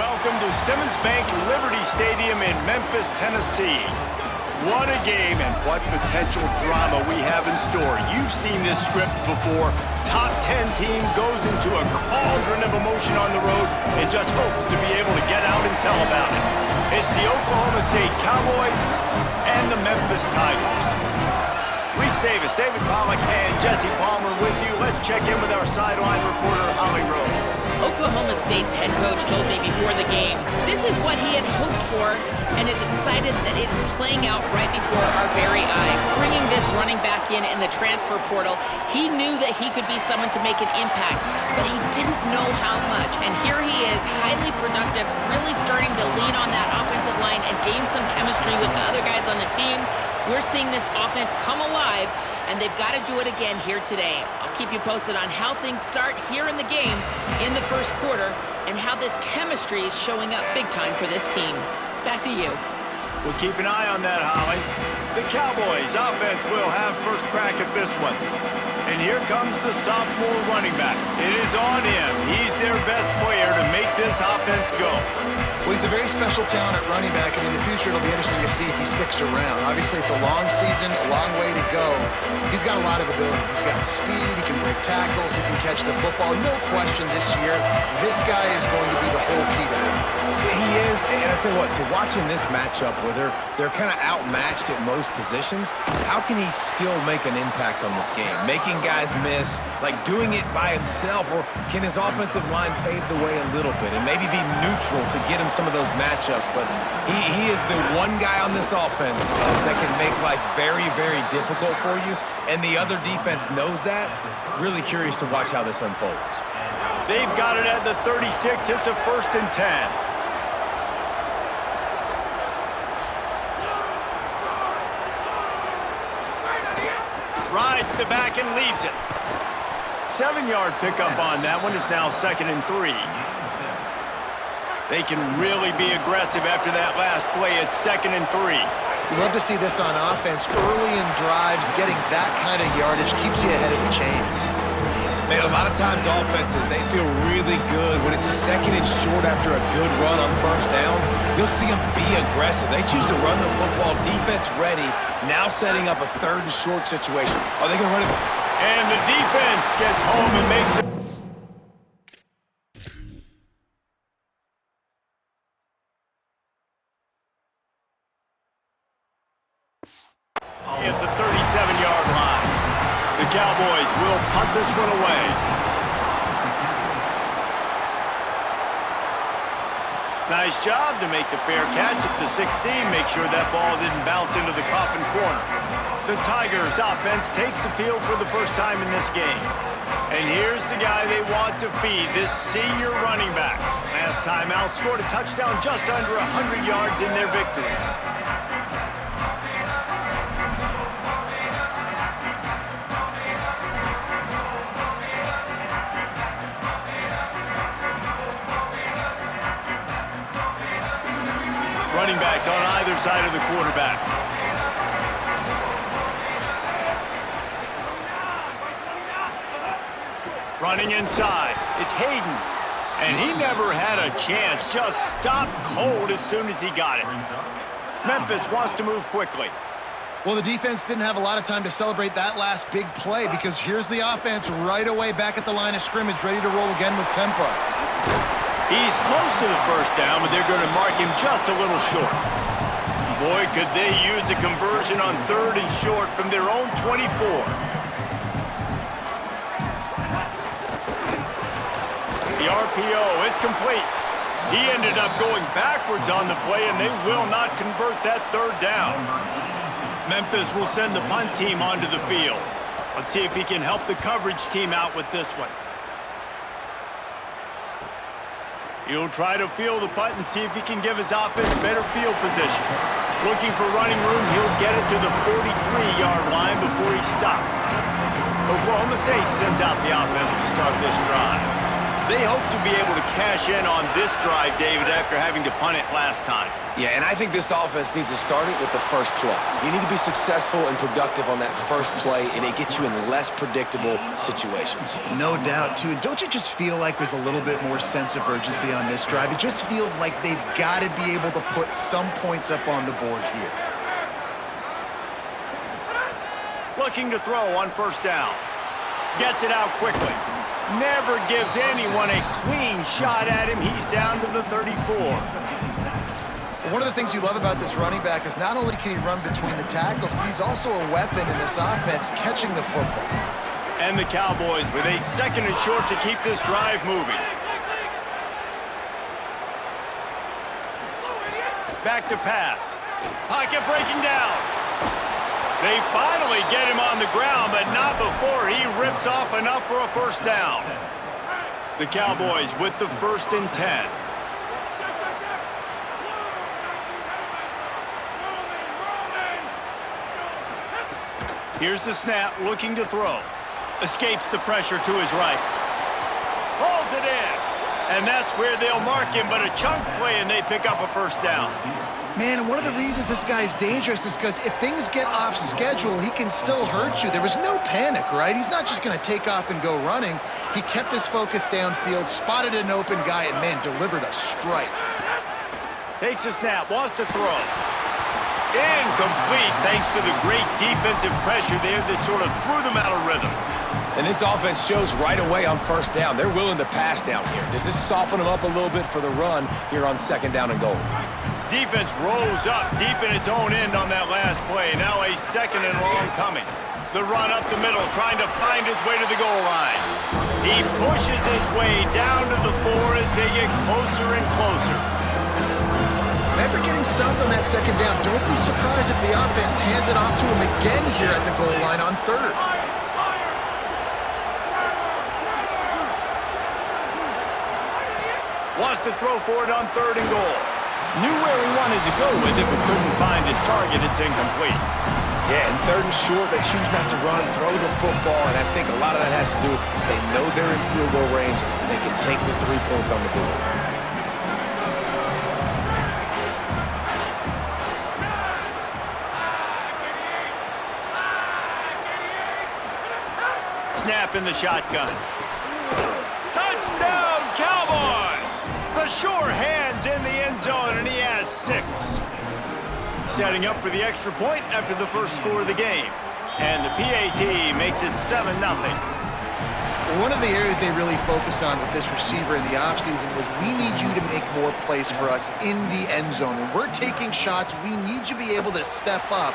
Welcome to Simmons Bank Liberty Stadium in Memphis, Tennessee. What a game and what potential drama we have in store. You've seen this script before. Top 10 team goes into a cauldron of emotion on the road and just hopes to be able to get out and tell about it. It's the Oklahoma State Cowboys and the Memphis Tigers. Reese Davis, David Pollack, and Jesse Palmer with you. Let's check in with our sideline reporter, Holly Rowe. Oklahoma State's head coach told me before the game, this is what he had hoped for and is excited that it is playing out right before our very eyes. Bringing this running back in the transfer portal, he knew that he could be someone to make an impact, but he didn't know how much. And here he is, highly productive, really starting to lean on that offensive line and gain some chemistry with the other guys on the team. We're seeing this offense come alive, and they've got to do it again here today. I'll keep you posted on how things start here in the game in the first quarter and how this chemistry is showing up big time for this team. Back to you. We'll keep an eye on that, Holly. The Cowboys offense will have first crack at this one. And here comes the sophomore running back. It is on him. He's their best player to make this offense go. Well, he's a very special talent at running back, and in the future it'll be interesting to see if he sticks around. Obviously, it's a long season, a long way to go. He's got a lot of ability. He's got speed, he can break tackles, he can catch the football. No question this year, this guy is going to be the whole key to that offense. He is, and I tell you what, to watch in this matchup where they're kind of outmatched at most positions, how can he still make an impact on this game? Making guys miss, like doing it by himself, or can his offensive line pave the way a little bit and maybe be neutral to get him some of those matchups? But he is the one guy on this offense that can make life very, very difficult for you, and the other defense knows that. Really curious to watch how this unfolds. They've got it at the 36. It's a 1st and 10. Rides the back and leaves it. 7-yard pickup on that one. Is now 2nd and 3. They can really be aggressive after that last play. It's 2nd and 3. You love to see this on offense. Early in drives, getting that kind of yardage keeps you ahead of the chains. Man, a lot of times offenses, they feel really good when it's 2nd and short after a good run on 1st down. You'll see them be aggressive. They choose to run the football, defense ready, now setting up a 3rd and short situation. Are they going to run it? And the defense gets home and makes it. At the 37-yard line. The Cowboys will punt this one away. Nice job to make the fair catch at the 16. Make sure that ball didn't bounce into the coffin corner. The Tigers offense takes the field for the first time in this game. And here's the guy they want to feed, this senior running back. Last time out, scored a touchdown just under 100 yards in their victory. Running backs on either side of the quarterback. Running inside, it's Hayden. And he never had a chance, just stopped cold as soon as he got it. Memphis wants to move quickly. Well, the defense didn't have a lot of time to celebrate that last big play because here's the offense right away back at the line of scrimmage, ready to roll again with tempo. He's close to the 1st down, but they're going to mark him just a little short. Boy, could they use a conversion on 3rd and short from their own 24. The RPO, it's complete. He ended up going backwards on the play, and they will not convert that 3rd down. Memphis will send the punt team onto the field. Let's see if he can help the coverage team out with this one. He'll try to field the punt and see if he can give his offense better field position. Looking for running room, he'll get it to the 43-yard line before he stops. Oklahoma State sends out the offense to start this drive. They hope to be able to cash in on this drive, David, after having to punt it last time. Yeah, and I think this offense needs to start it with the first play. You need to be successful and productive on that first play, and it gets you in less predictable situations. No doubt, too. And don't you just feel like there's a little bit more sense of urgency on this drive? It just feels like they've got to be able to put some points up on the board here. Looking to throw on first down. Gets it out quickly. Never gives anyone a clean shot at him. He's down to the 34. One of the things you love about this running back is not only can he run between the tackles, but he's also a weapon in this offense catching the football. And the Cowboys with a second and short to keep this drive moving. Back to pass. Pocket breaking down. They finally get him on the ground, but not before he rips off enough for a first down. The Cowboys with the 1st and 10. Here's the snap, looking to throw. Escapes the pressure to his right. Hauls it in. And that's where they'll mark him, but a chunk play, and they pick up a first down. Man, one of the reasons this guy's dangerous is because if things get off schedule, he can still hurt you. There was no panic, right? He's not just going to take off and go running. He kept his focus downfield, spotted an open guy, and, man, delivered a strike. Takes a snap, wants to throw. Incomplete, thanks to the great defensive pressure there that sort of threw them out of rhythm. And this offense shows right away on first down. They're willing to pass down here. Does this soften them up a little bit for the run here on 2nd down and goal? Defense rose up deep in its own end on that last play. Now a 2nd and long coming. The run up the middle, trying to find his way to the goal line. He pushes his way down to the 4 as they get closer and closer. After getting stopped on that 2nd down, don't be surprised if the offense hands it off to him again here at the goal line on 3rd. Wants to throw for it on 3rd and goal. Knew where he wanted to go with it, but couldn't find his target. It's incomplete. Yeah, and 3rd and short, they choose not to run, throw the football, and I think a lot of that has to do with they know they're in field goal range. They can take the 3 points on the board. Snap in the shotgun. Touchdown, Cowboys! The sure hand's in the end zone, and he has 6. Setting up for the extra point after the first score of the game. And the PAT makes it 7-0. One of the areas they really focused on with this receiver in the offseason was we need you to make more plays for us in the end zone. When we're taking shots, we need you to be able to step up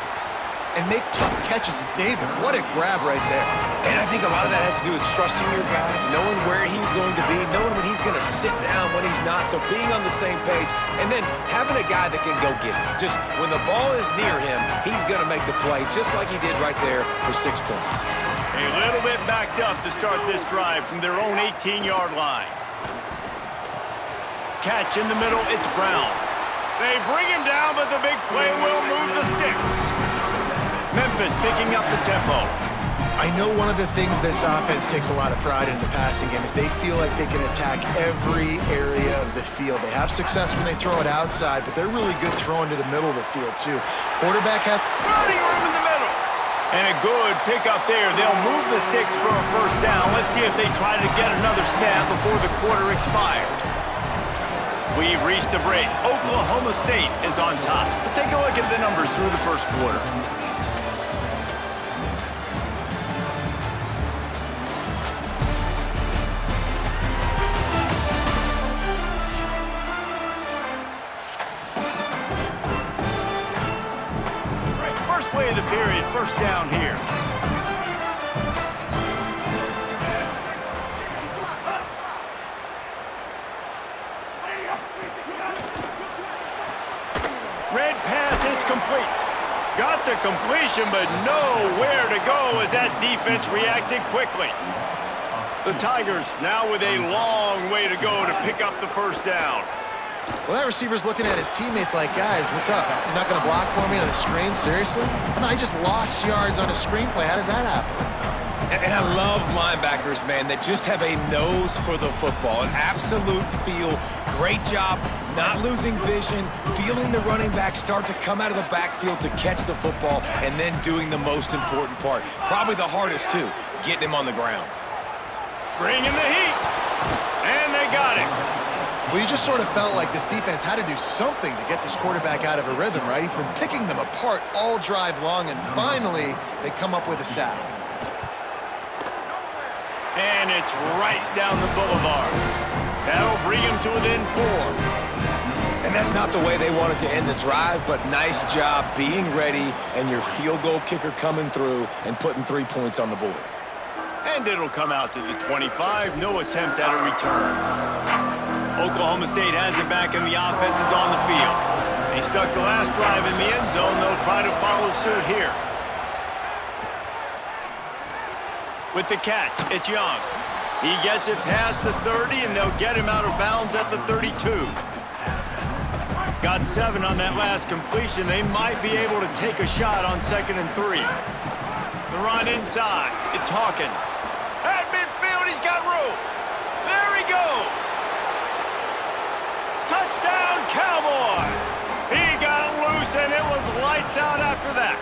and make tough catches. And David, what a grab right there. And I think a lot of that has to do with trusting your guy, knowing where he's going to be, knowing when he's going to sit down, when he's not, so being on the same page, and then having a guy that can go get it. Just when the ball is near him, he's going to make the play, just like he did right there for 6 points. A little bit backed up to start this drive from their own 18-yard line. Catch in the middle, it's Brown. They bring him down, but the big play will move the sticks. Memphis picking up the tempo. I know one of the things this offense takes a lot of pride in the passing game is they feel like they can attack every area of the field. They have success when they throw it outside, but they're really good throwing to the middle of the field, too. Quarterback has running room in the middle. And a good pickup there. They'll move the sticks for a first down. Let's see if they try to get another snap before the quarter expires. We've reached the break. Oklahoma State is on top. Let's take a look at the numbers through the first quarter. First play of the period, first down here. Red pass, it's complete. Got the completion, but nowhere to go as that defense reacted quickly. The Tigers now with a long way to go to pick up the first down. Well, that receiver's looking at his teammates like, guys, what's up? You're not going to block for me on the screen? Seriously? I mean, I just lost yards on a screen play. How does that happen? And I love linebackers, man, that just have a nose for the football, an absolute feel. Great job not losing vision, feeling the running back start to come out of the backfield to catch the football, and then doing the most important part. Probably the hardest, too, getting him on the ground. Bringing the heat. And they got him. Well, you just sort of felt like this defense had to do something to get this quarterback out of a rhythm, right? He's been picking them apart all drive long, and finally they come up with a sack. And it's right down the boulevard. That'll bring him to within 4. And that's not the way they wanted to end the drive, but nice job being ready and your field goal kicker coming through and putting 3 points on the board. And it'll come out to the 25. No attempt at a return. Oklahoma State has it back, and the offense is on the field. They stuck the last drive in the end zone. They'll try to follow suit here. With the catch, it's Young. He gets it past the 30, and they'll get him out of bounds at the 32. Got 7 on that last completion. They might be able to take a shot on 2nd and 3. The run inside. It's Hawkins. At midfield, he's got room. There he goes. Touchdown, Cowboys. He got loose, and it was lights out after that.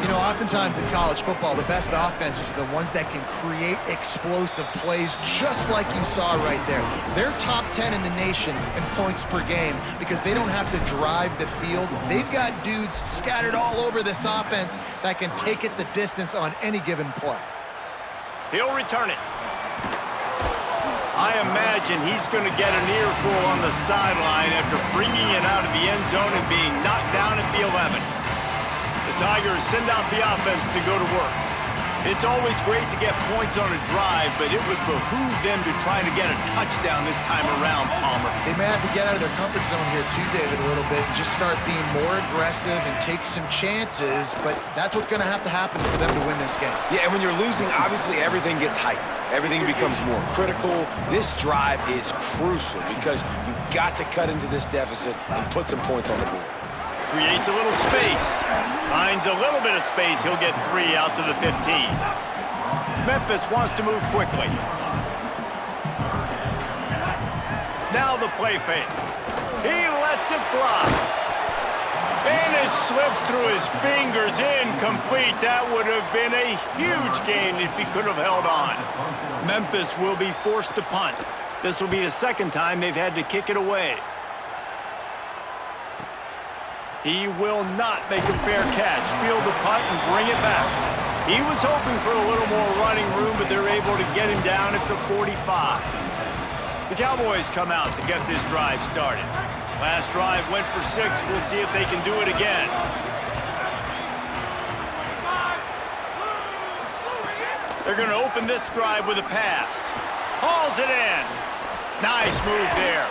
You know, oftentimes in college football, the best offenses are the ones that can create explosive plays, just like you saw right there. They're top 10 in the nation in points per game because they don't have to drive the field. They've got dudes scattered all over this offense that can take it the distance on any given play. He'll return it. I imagine he's going to get an earful on the sideline after bringing it out of the end zone and being knocked down at the 11. The Tigers send out the offense to go to work. It's always great to get points on a drive, but it would behoove them to try to get a touchdown this time around, Palmer. They may have to get out of their comfort zone here too, David, a little bit, and just start being more aggressive and take some chances, but that's what's going to have to happen for them to win this game. Yeah, and when you're losing, obviously everything gets heightened. Everything becomes more critical. This drive is crucial because you've got to cut into this deficit and put some points on the board. Creates a little space. Finds a little bit of space. He'll get 3 out to the 15. Memphis wants to move quickly. Now the play fake. He lets it fly. And it slips through his fingers, incomplete. That would have been a huge gain if he could have held on. Memphis will be forced to punt. This will be the 2nd time they've had to kick it away. He will not make a fair catch. Field the punt and bring it back. He was hoping for a little more running room, but they're able to get him down at the 45. The Cowboys come out to get this drive started. Last drive went for 6. We'll see if they can do it again. They're going to open this drive with a pass. Hauls it in. Nice move there.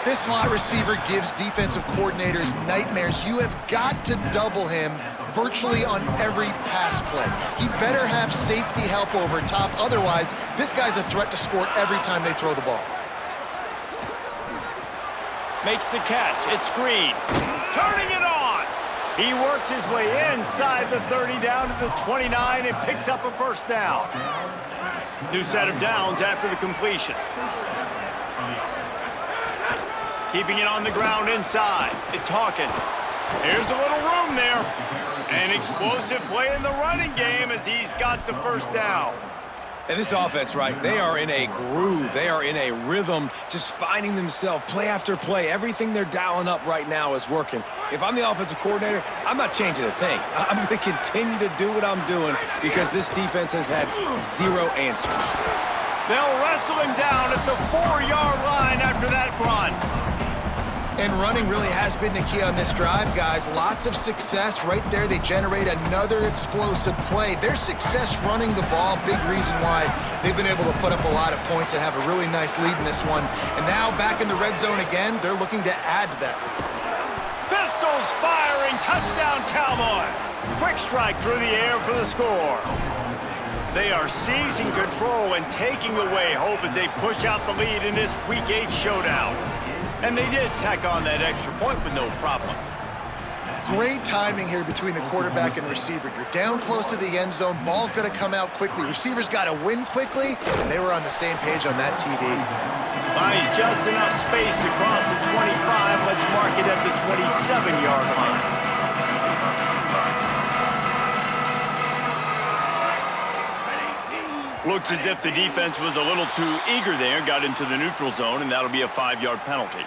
This slot receiver gives defensive coordinators nightmares. You have got to double him virtually on every pass play. He better have safety help over top. Otherwise, this guy's a threat to score every time they throw the ball. Makes the catch. It's Green. Turning it on. He works his way inside the 30 down to the 29 and picks up a 1st down. New set of downs after the completion. Keeping it on the ground inside. It's Hawkins. Here's a little room there. An explosive play in the running game as he's got the 1st down. And this offense, right, they are in a groove. They are in a rhythm, just finding themselves play after play. Everything they're dialing up right now is working. If I'm the offensive coordinator, I'm not changing a thing. I'm going to continue to do what I'm doing because this defense has had 0 answers. They'll wrestle him down at the 4-yard line after that run. And running really has been the key on this drive, guys. Lots of success right there. They generate another explosive play. Their success running the ball, big reason why they've been able to put up a lot of points and have a really nice lead in this one. And now back in the red zone again, they're looking to add to that lead. Pistols firing, touchdown Cowboys. Quick strike through the air for the score. They are seizing control and taking away hope as they push out the lead in this Week 8 showdown. And they did tack on that extra point with no problem. Great timing here between the quarterback and receiver. You're down close to the end zone. Ball's going to come out quickly. Receivers got to win quickly, and they were on the same page on that TD. Finds just enough space to cross the 25. Let's mark it at the 27-yard line. Looks as if the defense was a little too eager there, got into the neutral zone, and that'll be a 5-yard penalty.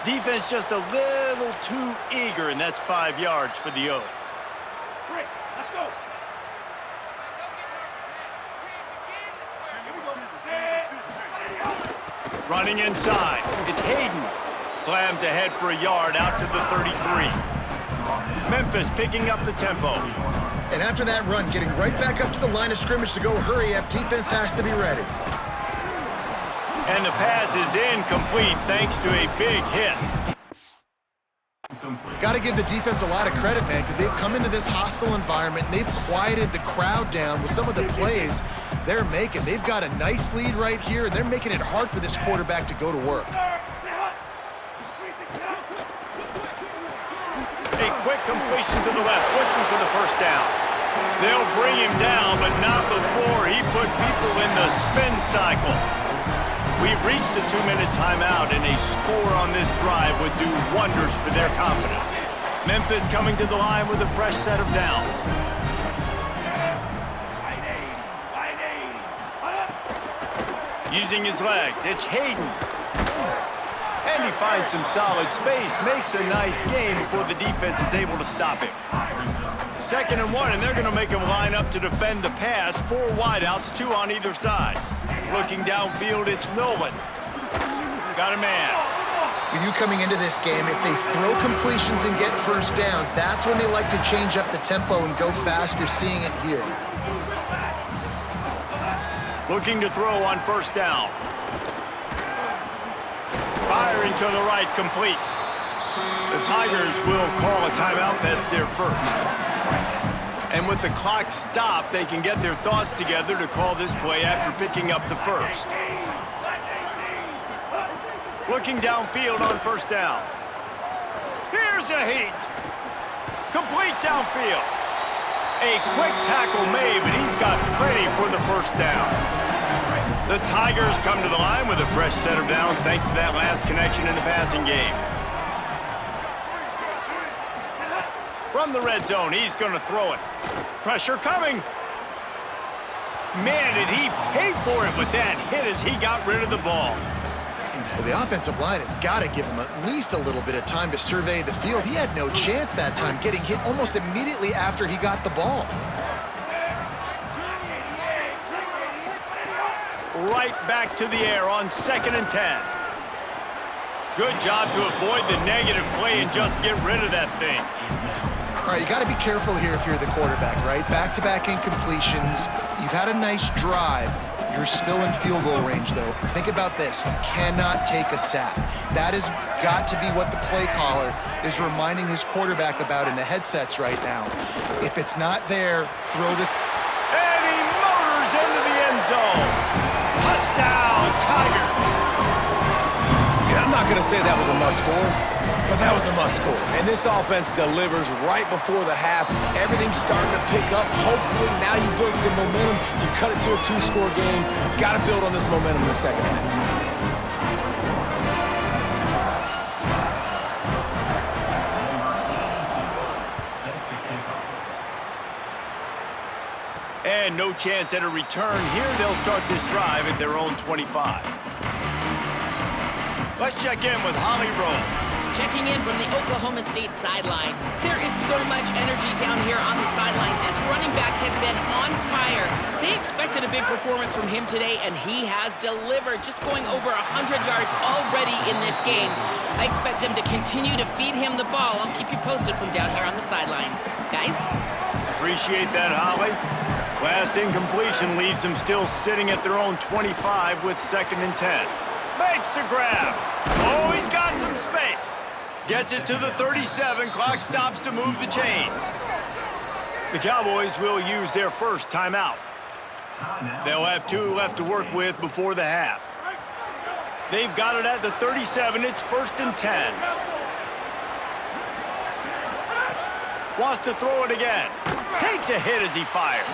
Defense just a little too eager, and that's 5 yards for the O. Great, let's go. Running inside, it's Hayden. Slams ahead for a yard out to the 33. Memphis picking up the tempo. And after that run, getting right back up to the line of scrimmage to go hurry up, defense has to be ready. And the pass is incomplete thanks to a big hit. Got to give the defense a lot of credit, man, because they've come into this hostile environment, and they've quieted the crowd down with some of the plays they're making. They've got a nice lead right here, and they're making it hard for this quarterback to go to work. A quick completion to the left, looking for the first down. They'll bring him down, but not before he put people in the spin cycle. We've reached the 2-minute timeout, and a score on this drive would do wonders for their confidence. Memphis coming to the line with a fresh set of downs. Using his legs, it's Hayden. And he finds some solid space, makes a nice game before the defense is able to stop him. 2nd and 1, and they're going to make him line up to defend the pass. 4 wideouts, 2 on either side. Looking downfield, it's Nolan. Got a man. With you coming into this game, if they throw completions and get first downs, that's when they like to change up the tempo and go fast. You're seeing it here. Looking to throw on first down. Firing to the right, complete. The Tigers will call a timeout. That's their first. And with the clock stopped, they can get their thoughts together to call this play after picking up the first. Looking downfield on first down. Here's a heat. Complete downfield. A quick tackle made, but he's got plenty for the first down. The Tigers come to the line with a fresh set of downs thanks to that last connection in the passing game. From the red zone, he's going to throw it. Pressure coming. Man, did he pay for it with that hit as he got rid of the ball. Well, the offensive line has got to give him at least a little bit of time to survey the field. He had no chance that time, getting hit almost immediately after he got the ball. Right back to the air on 2nd and 10. Good job to avoid the negative play and just get rid of that thing. All right, you got to be careful here if you're the quarterback, right? Back-to-back incompletions. You've had a nice drive. You're still in field goal range, though. Think about this. You cannot take a sack. That has got to be what the play caller is reminding his quarterback about in the headsets right now. If it's not there, throw this. And he motors into the end zone. Touchdown, Tigers. Yeah, I'm not going to say that was a must-score, but that was a must-score. And this offense delivers right before the half. Everything's starting to pick up. Hopefully, now you build some momentum. You cut it to a 2-score game. Got to build on this momentum in the second half. And no chance at a return here. They'll start this drive at their own 25. Let's check in with Holly Rowe. Checking in from the Oklahoma State sideline. There is so much energy down here on the sideline. This running back has been on fire. They expected a big performance from him today, and he has delivered, just going over 100 yards already in this game. I expect them to continue to feed him the ball. I'll keep you posted from down here on the sidelines. Guys? Appreciate that, Holly. Last incompletion leaves them still sitting at their own 25 with 2nd and 10. Makes the grab. Oh, he's got some space. Gets it to the 37. Clock stops to move the chains. The Cowboys will use their first timeout. They'll have 2 left to work with before the half. They've got it at the 37. It's 1st and 10. Wants to throw it again. Takes a hit as he fires.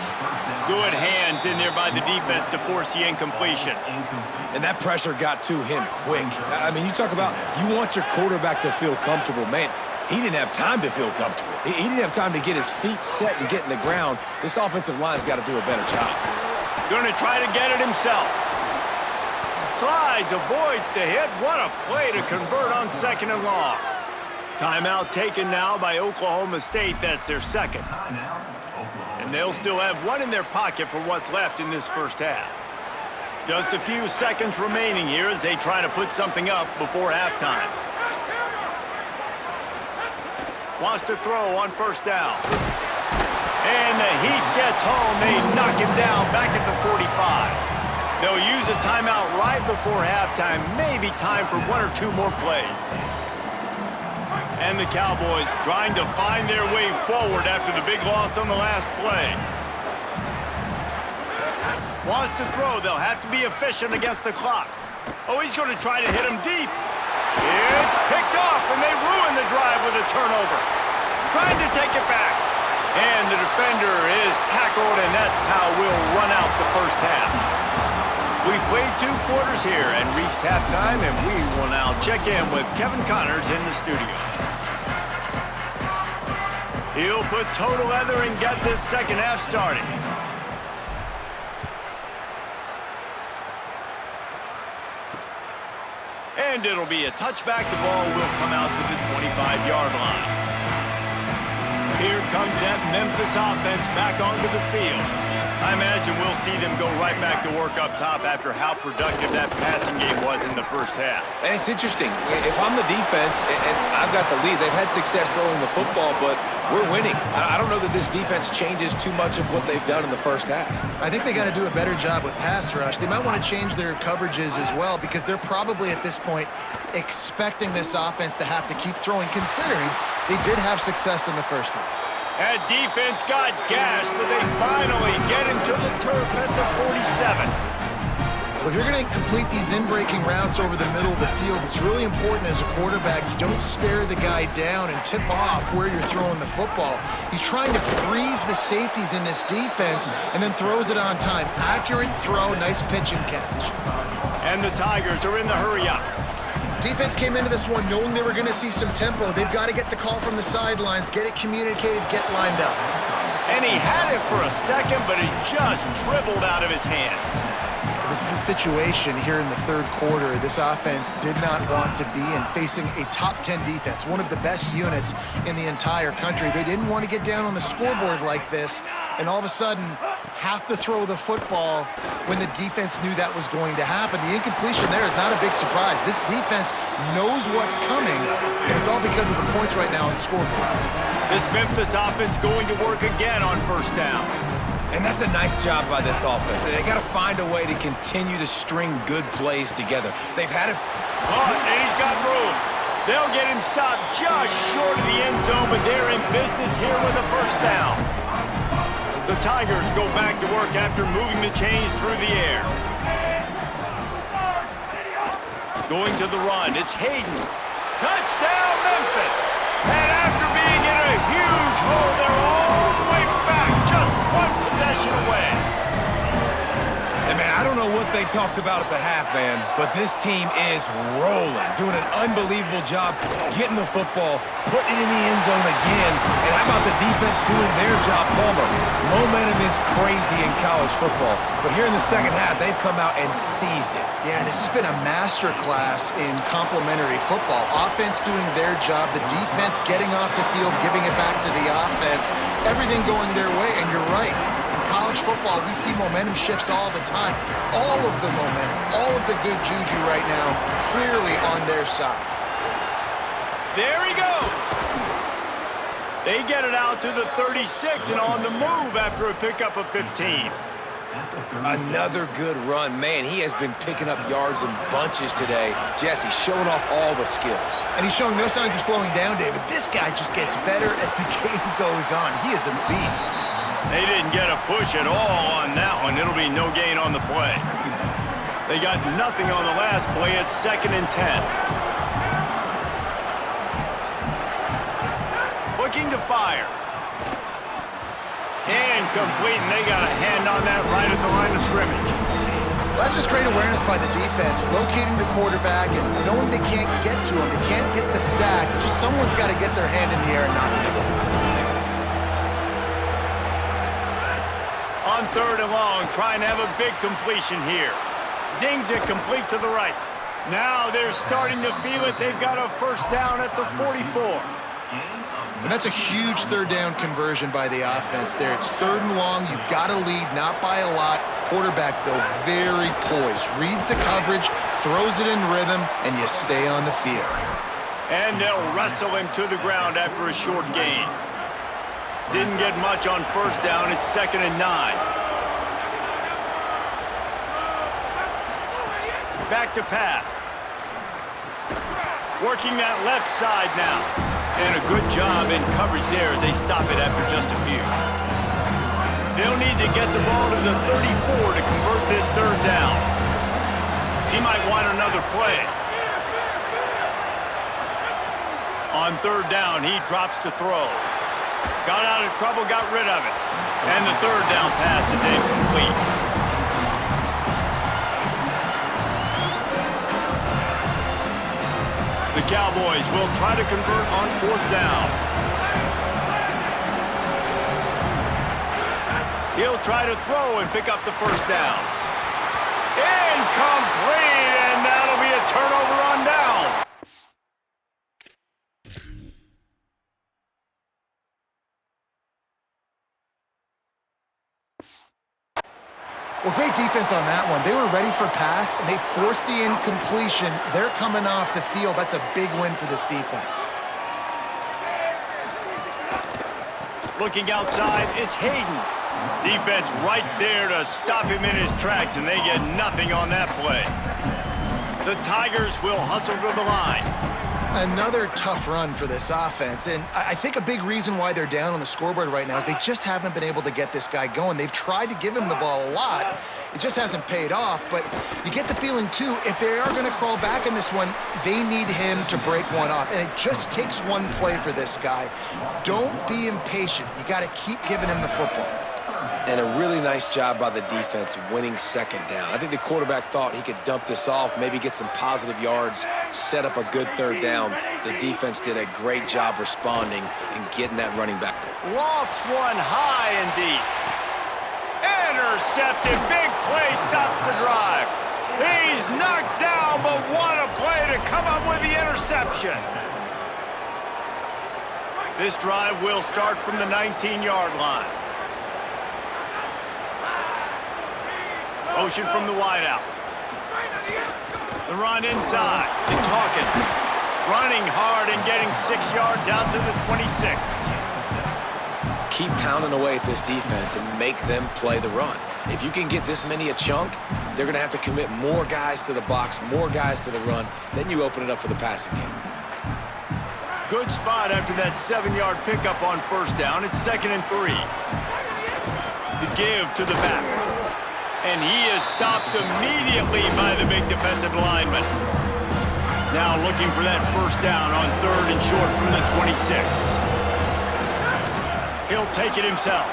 Good hands in there by the defense to force the incompletion. And that pressure got to him quick. I mean, you talk about you want your quarterback to feel comfortable. Man, he didn't have time to feel comfortable. He didn't have time to get his feet set and get in the ground. This offensive line's got to do a better job. Going to try to get it himself. Slides, avoids the hit. What a play to convert on 2nd and long. Timeout taken now by Oklahoma State. That's their 2nd. And they'll still have 1 in their pocket for what's left in this first half. Just a few seconds remaining here as they try to put something up before halftime. Wants to throw on 1st down. And the heat gets home. They knock him down back at the 45. They'll use a timeout right before halftime. Maybe time for 1 or 2 more plays. And the Cowboys trying to find their way forward after the big loss on the last play. Wants to throw. They'll have to be efficient against the clock. Oh, he's going to try to hit him deep. It's picked off, and they ruin the drive with a turnover. Trying to take it back. And the defender is tackled, and that's how we'll run out the first half. We've played 2 quarters here and reached halftime, and we will now check in with Kevin Connors in the studio. He'll put total leather and get this second half started. And it'll be a touchback. The ball will come out to the 25-yard line. Here comes that Memphis offense back onto the field. I imagine we'll see them go right back to work up top after how productive that passing game was in the first half. And it's interesting. If I'm the defense and I've got the lead, they've had success throwing the football, but we're winning. I don't know that this defense changes too much of what they've done in the first half. I think they got to do a better job with pass rush. They might want to change their coverages as well because they're probably at this point expecting this offense to have to keep throwing, considering they did have success in the first half. That defense got gashed, but they finally get him to the turf at the 47. Well, if you're going to complete these in-breaking routes over the middle of the field, it's really important as a quarterback you don't stare the guy down and tip off where you're throwing the football. He's trying to freeze the safeties in this defense and then throws it on time. Accurate throw, nice pitch and catch. And the Tigers are in the hurry-up. Defense came into this one knowing they were going to see some tempo. They've got to get the call from the sidelines, get it communicated, get lined up. And he had it for a second, but it just dribbled out of his hands. This is a situation here in the third quarter this offense did not want to be in, facing a top 10 defense, one of the best units in the entire country. They didn't want to get down on the scoreboard like this and all of a sudden have to throw the football when the defense knew that was going to happen. The incompletion there is not a big surprise. This defense knows what's coming, and it's all because of the points right now on the scoreboard. This Memphis offense going to work again on 1st down. And that's a nice job by this offense. They got to find a way to continue to string good plays together. They've had it. And he's got room. They'll get him stopped just short of the end zone, but they're in business here with a 1st down. The Tigers go back to work after moving the chains through the air. Going to the run, it's Hayden. Touchdown, Memphis! And after being in a huge hole, they're all the way back, just 1 possession away. And man, I don't know what they talked about at the half, man, but this team is rolling, doing an unbelievable job getting the football, putting it in the end zone again. And how about the defense doing their job, Palmer? Momentum is crazy in college football, but here in the second half, they've come out and seized it. Yeah, this has been a master class in complementary football. Offense doing their job, the defense getting off the field, giving it back to the offense, everything going their way, and you're right. College football, we see momentum shifts all the time. All of the momentum, all of the good juju right now, clearly on their side. There he goes. They get it out to the 36 and on the move after a pickup of 15. Another good run. Man, he has been picking up yards in bunches today. Jesse showing off all the skills. And he's showing no signs of slowing down, David. This guy just gets better as the game goes on. He is a beast. They didn't get a push at all on that one. It'll be no gain on the play. They got nothing on the last play. It's 2nd and 10. Looking to fire. And complete, and they got a hand on that right at the line of scrimmage. That's just great awareness by the defense, locating the quarterback and knowing they can't get to him. They can't get the sack. Just someone's got to get their hand in the air and knock it in. On 3rd and long, trying to have a big completion here. Zings it complete to the right. Now they're starting to feel it. They've got a first down at the 44. And that's a huge 3rd down conversion by the offense there. It's 3rd and long. You've got to lead, not by a lot. Quarterback, though, very poised. Reads the coverage, throws it in rhythm, and you stay on the field. And they'll wrestle him to the ground after a short gain. Didn't get much on first down. It's 2nd and 9. Back to pass. Working that left side now. And a good job in coverage there as they stop it after just a few. They'll need to get the ball to the 34 to convert this 3rd down. He might want another play. On 3rd down, he drops to throw. Got out of trouble, got rid of it. And the 3rd down pass is incomplete. The Cowboys will try to convert on 4th down. He'll try to throw and pick up the first down. Incomplete, and that'll be a turnover on down. Well, great defense on that one. They were ready for pass, and they forced the incompletion. They're coming off the field. That's a big win for this defense. Looking outside, it's Hayden. Defense right there to stop him in his tracks, and they get nothing on that play. The Tigers will hustle to the line. Another tough run for this offense, and I think a big reason why they're down on the scoreboard right now is they just haven't been able to get this guy going. They've tried to give him the ball a lot. It just hasn't paid off, but you get the feeling, too, if they are going to crawl back in this one, they need him to break one off, and it just takes one play for this guy. Don't be impatient. You got to keep giving him the football. And a really nice job by the defense winning 2nd down. I think the quarterback thought he could dump this off, maybe get some positive yards, set up a good 3rd down. The defense did a great job responding and getting that running back. Lofts one high and deep. Intercepted. Big play stops the drive. He's knocked down, but what a play to come up with the interception. This drive will start from the 19-yard line. Motion from the wideout. The run inside. It's Hawkins. Running hard and getting 6 yards out to the 26. Keep pounding away at this defense and make them play the run. If you can get this many a chunk, they're going to have to commit more guys to the box, more guys to the run. Then you open it up for the passing game. Good spot after that 7-yard pickup on first down. It's 2nd and 3. The give to the back. And he is stopped immediately by the big defensive lineman. Now looking for that first down on 3rd and short from the 26. He'll take it himself.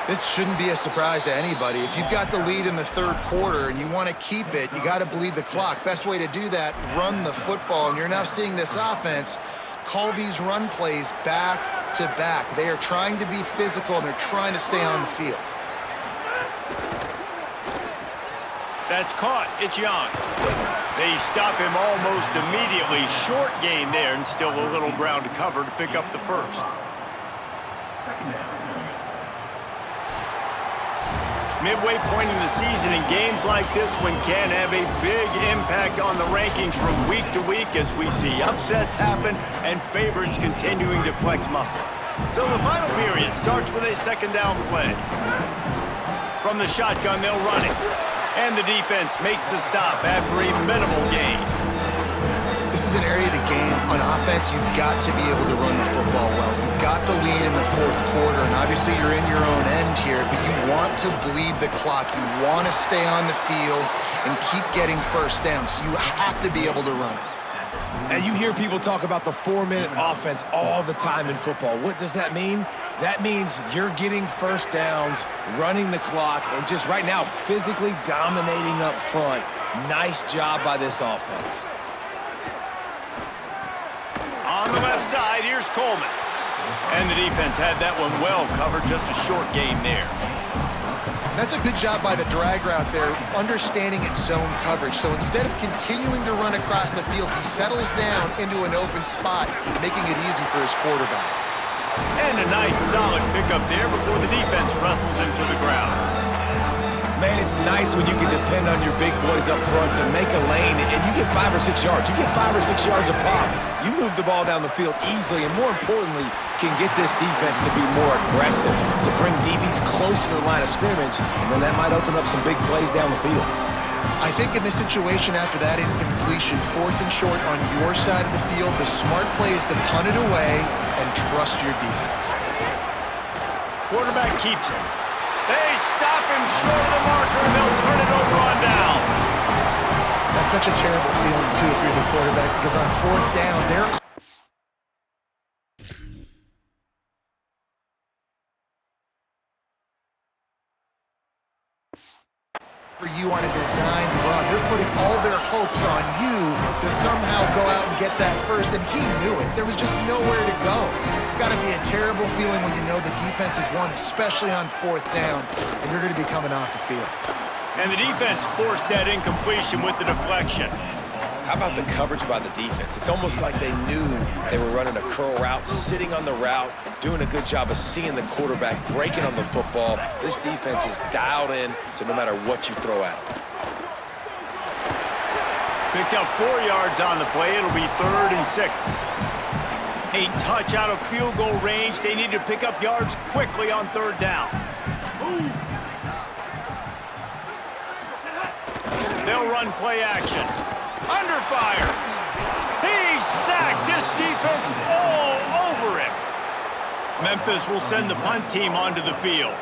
This shouldn't be a surprise to anybody. If you've got the lead in the 3rd quarter and you want to keep it, you got to bleed the clock. Best way to do that, run the football. And you're now seeing this offense call these run plays back to back. They are trying to be physical, and they're trying to stay on the field. That's caught. It's Young. They stop him almost immediately. Short gain there, and still a little ground to cover to pick up the first. Midway point in the season, and games like this one can have a big impact on the rankings from week to week as we see upsets happen and favorites continuing to flex muscle. So the final period starts with a 2nd down play. From the shotgun, they'll run it. And the defense makes the stop after a minimal gain. This is is an area of the game on offense you've got to be able to run the football well. You've got the lead in the fourth quarter, and obviously you're in your own end here, but you want to bleed the clock. You want to stay on the field and keep getting first down, so you have to be able to run it. And you hear people talk about the 4-minute offense all the time in football. What does that mean? That means you're getting first downs, running the clock, and just right now physically dominating up front. Nice job by this offense. On the left side, here's Coleman. And the defense had that one well covered, just a short game there. That's a good job by the drag route there, understanding its zone coverage. So instead of continuing to run across the field, he settles down into an open spot, making it easy for his quarterback. And a nice solid pickup there before the defense wrestles him to the ground. Man, it's nice when you can depend on your big boys up front to make a lane, and you get 5 or 6 yards. You get 5 or 6 yards a pop. You move the ball down the field easily, and more importantly, can get this defense to be more aggressive, to bring DBs close to the line of scrimmage, and then that might open up some big plays down the field. I think in this situation after that incompletion, 4th and short on your side of the field, the smart play is to punt it away and trust your defense. Quarterback keeps it. They stop him short of the marker, and they'll turn it over on downs. That's such a terrible feeling, too, if you're the quarterback, because on 4th down, they're for you on a designed run. They're putting all their hopes on you to somehow go out and get that first, and he knew it. There was just nowhere to go. It's got to be a terrible feeling when you know the defense has won, especially on 4th down, and you're going to be coming off the field. And the defense forced that incompletion with the deflection. How about the coverage by the defense? It's almost like they knew they were running a curl route, sitting on the route, doing a good job of seeing the quarterback, breaking on the football. This defense is dialed in to no matter what you throw at them. Picked up 4 yards on the play. It'll be 3rd and 6. A touch out of field goal range. They need to pick up yards quickly on 3rd down. They'll run play action. Under fire. He's sacked. This defense all over him. Memphis will send the punt team onto the field.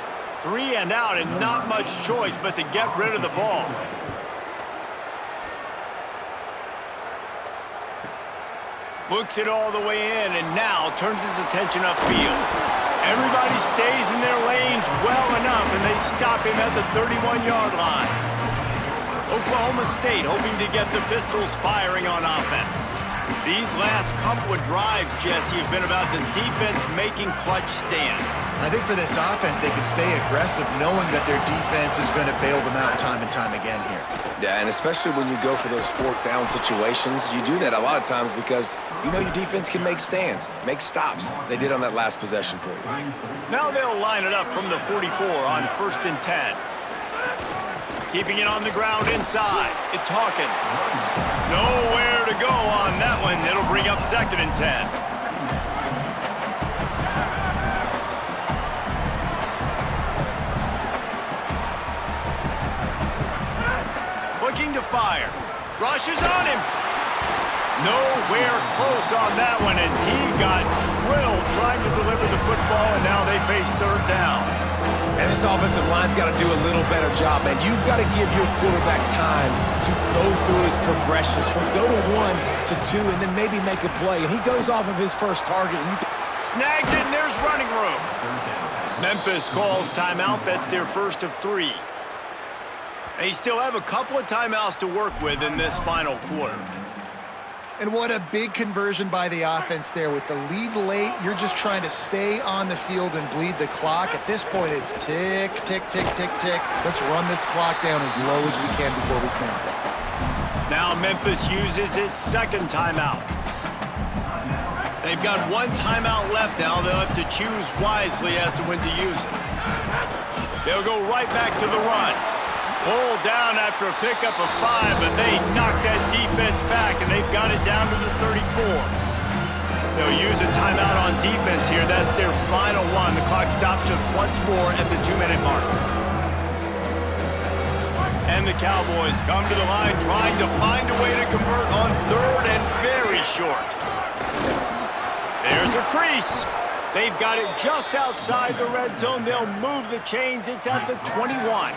3 and out, and not much choice but to get rid of the ball. Looks it all the way in, and now turns his attention upfield. Everybody stays in their lanes well enough, and they stop him at the 31-yard line. Oklahoma State hoping to get the Pistols firing on offense. These last couple of drives, Jesse, have been about the defense making clutch stand. I think for this offense, they can stay aggressive knowing that their defense is going to bail them out time and time again here. Yeah, and especially when you go for those 4th down situations, you do that a lot of times because you know your defense can make stands, make stops. They did on that last possession for you. Now they'll line it up from the 44 on 1st and 10. Keeping it on the ground inside. It's Hawkins. Nowhere to go on that one. It'll bring up 2nd and 10. Looking to fire. Rushes on him. Nowhere close on that one as he got drilled trying to deliver the football, and now they face 3rd down. And this offensive line's got to do a little better job, man. You've got to give your quarterback time to go through his progressions from go to 1 to 2 and then maybe make a play. And he goes off of his first target. And snags it, and there's running room. Memphis calls timeout. That's their first of 3. They still have a couple of timeouts to work with in this final quarter. And what a big conversion by the offense there. With the lead late, you're just trying to stay on the field and bleed the clock. At this point, it's tick, tick, tick, tick, tick. Let's run this clock down as low as we can before we snap it. Now Memphis uses its 2nd timeout. They've got 1 timeout left now. They'll have to choose wisely as to when to use it. They'll go right back to the run. Pulled down after a pickup of 5, but they knock that defense back, and they've got it down to the 34. They'll use a timeout on defense here. That's their final one. The clock stops just once more at the 2-minute mark. And the Cowboys come to the line trying to find a way to convert on 3rd and very way short. There's a crease. They've got it just outside the red zone. They'll move the chains. It's at the 21.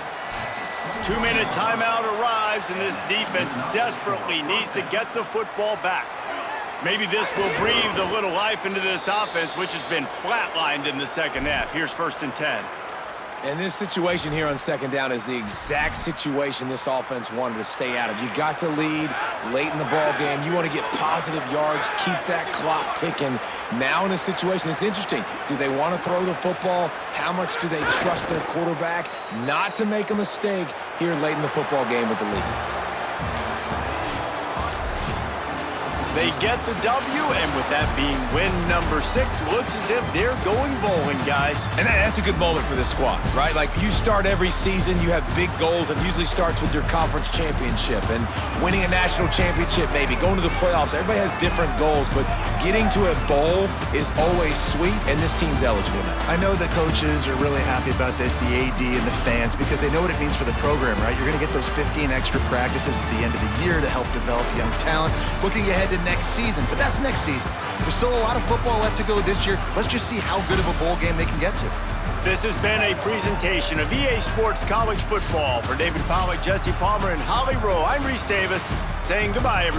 2-minute timeout arrives, and this defense desperately needs to get the football back. Maybe this will breathe a little life into this offense, which has been flatlined in the second half. Here's 1st and 10. And this situation here on 2nd down is the exact situation this offense wanted to stay out of. You got the lead late in the ball game. You want to get positive yards, keep that clock ticking. Now in a situation, it's interesting. Do they want to throw the football? How much do they trust their quarterback not to make a mistake here late in the football game with the lead? They get the W, and with that being win number 6, looks as if they're going bowling, guys. And that's a good moment for this squad, right? Like, you start every season, you have big goals. It usually starts with your conference championship and winning a national championship, maybe going to the playoffs. Everybody has different goals, but getting to a bowl is always sweet, and this team's eligible now. I know the coaches are really happy about this, the AD and the fans, because they know what it means for the program, right? You're going to get those 15 extra practices at the end of the year to help develop young talent. Looking ahead to next season, but that's next season. There's still a lot of football left to go this year. Let's just see how good of a bowl game they can get to. This has been a presentation of EA Sports College Football. For David Pollack, Jesse Palmer, and Holly Rowe, I'm Reese Davis saying goodbye, everybody.